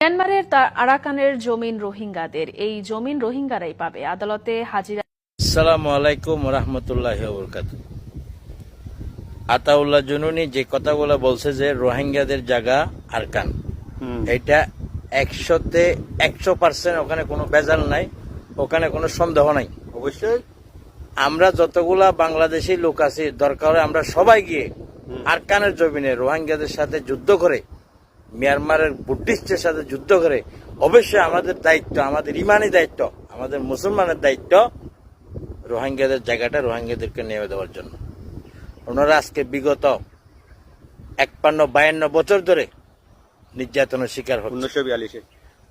মিয়ানমারের আরাকানের জমিন রোহিঙ্গাদের, এই জমিন রোহিঙ্গারাই পাবে। আদালতে হাজিরা। আসসালামু আলাইকুম রাহমাতুল্লাহি ওয়া বারাকাতুহু। আতাউল্লাহ জুনুনি যে কথাগুলো বলছে যে রোহিঙ্গাদের জায়গা আরাকান, এটা 100-তে 100% ওখানে কোনো ভেজাল নাই, ওখানে কোনো সন্দেহ নাই। অবশ্যই আমরা যতগুলা বাংলাদেশি লোক আছি দরকার হয় আমরা সবাই গিয়ে আরাকানের জমিনে রোহিঙ্গাদের সাথে যুদ্ধ করে, মিয়ানমারের বুদ্ধিস্টের সাথে যুদ্ধ করে, অবশ্যই আমাদের দায়িত্ব, আমাদের ইমানি দায়িত্ব, আমাদের মুসলমানের দায়িত্ব রোহিঙ্গাদের জায়গাটা রোহিঙ্গাদেরকে নিয়ে দেওয়ার জন্য। ওনারা আজকে বিগত 51-52 বছর ধরে নির্যাতনের শিকার হচ্ছে।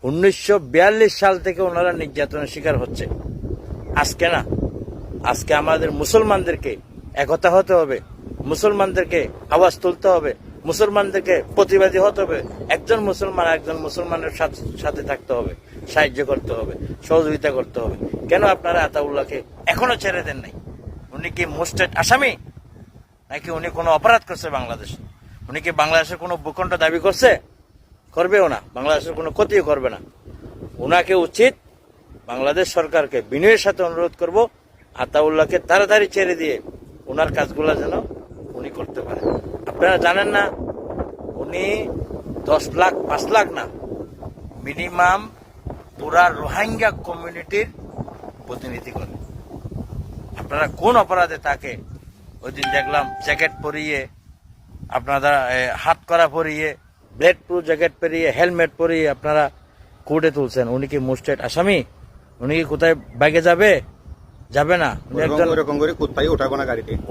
1942 সাল থেকে ওনারা নির্যাতনের শিকার হচ্ছে। আজকে না, আজকে আমাদের মুসলমানদেরকে একতা হতে হবে, মুসলমানদেরকে আওয়াজ তুলতে হবে, মুসলমানদেরকে প্রতিবাদী হতে হবে। একজন মুসলমানের সাথে থাকতে হবে, সাহায্য করতে হবে, সহযোগিতা করতে হবে। কেন আপনারা আতাউল্লাহকে এখনো ছেড়ে দেন নাই? উনি কি মোস্টেড আসামি, নাকি উনি কোনো অপরাধ করছে বাংলাদেশে? উনি কি বাংলাদেশের কোনো ভূখণ্ড দাবি করছে? করবেও না, বাংলাদেশের কোনো ক্ষতিও করবে না। উনাকে উচিত, বাংলাদেশ সরকারকে বিনয়ের সাথে অনুরোধ করব, আতাউল্লাহকে তাড়াতাড়ি ছেড়ে দিয়ে ওনার কাজগুলো যেন উনি করতে পারে। আপনারা জানেন না, উনি 10 লাখ 5 লাখ না, মিনিমাম পুরা রোহিঙ্গা কমিউনিটির প্রতিনিধি করে। আপনারা কোন অপরাধে তাকে ওই দিন দেখলাম জ্যাকেট পরিয়ে, আপনারা হাত করা পরিয়ে, ব্লেড প্রুফ জ্যাকেট পরিয়ে, হেলমেট পরিয়ে আপনারা কোর্টে তুলছেন। উনি কি মোস্টেড আসামি? উনি কি কোথায় বাইকে যাবে না?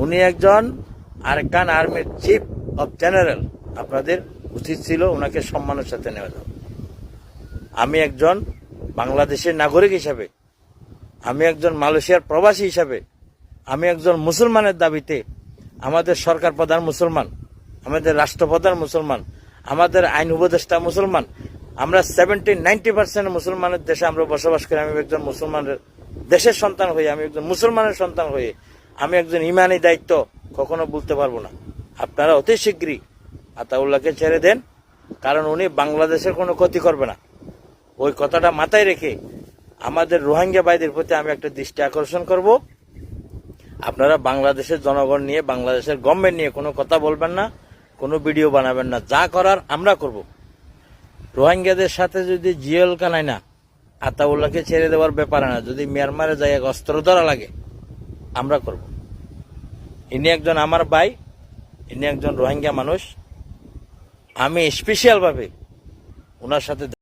উনি একজন আরাকান আর্মির চিফ অব জেনারেল। আপনাদের উচিত ছিল ওনাকে সম্মানের সাথে নেওয়া যাওয়া। আমি একজন বাংলাদেশের নাগরিক হিসাবে, আমি একজন মালয়েশিয়ার প্রবাসী হিসাবে, আমি একজন মুসলমানের দাবিতে, আমাদের সরকার প্রধান মুসলমান, আমাদের রাষ্ট্রপ্রধান মুসলমান, আমাদের আইন উপদেষ্টা মুসলমান, আমরা 70-90% মুসলমানের দেশে আমরা বসবাস করি। আমি একজন মুসলমানের দেশের সন্তান হয়ে, আমি একজন মুসলমানের সন্তান হয়ে, আমি একজন ইমানি দায়িত্ব কখনো বলতে পারবো না। আপনারা অতি শীঘ্রই আতাউল্লাহকে ছেড়ে দেন, কারণ উনি বাংলাদেশের কোনো ক্ষতি করবে না। ওই কথাটা মাথায় রেখে আমাদের রোহিঙ্গা ভাইদের প্রতি আমি একটা দৃষ্টি আকর্ষণ করব। আপনারা বাংলাদেশের জনগণ নিয়ে, বাংলাদেশের গভর্নমেন্ট নিয়ে কোনো কথা বলবেন না, কোনো ভিডিও বানাবেন না। যা করার আমরা করব। রোহিঙ্গাদের সাথে যদি জিএল কানাই না, আতাউল্লাহকে ছেড়ে দেওয়ার ব্যাপারে না, যদি মিয়ানমারে জায়গায় অস্ত্র ধরা লাগে আমরা করব। ইনি একজন আমার ভাই, ইনি একজন রোহিঙ্গা মানুষ। আমি স্পেশাল ভাবে ওনার সাথে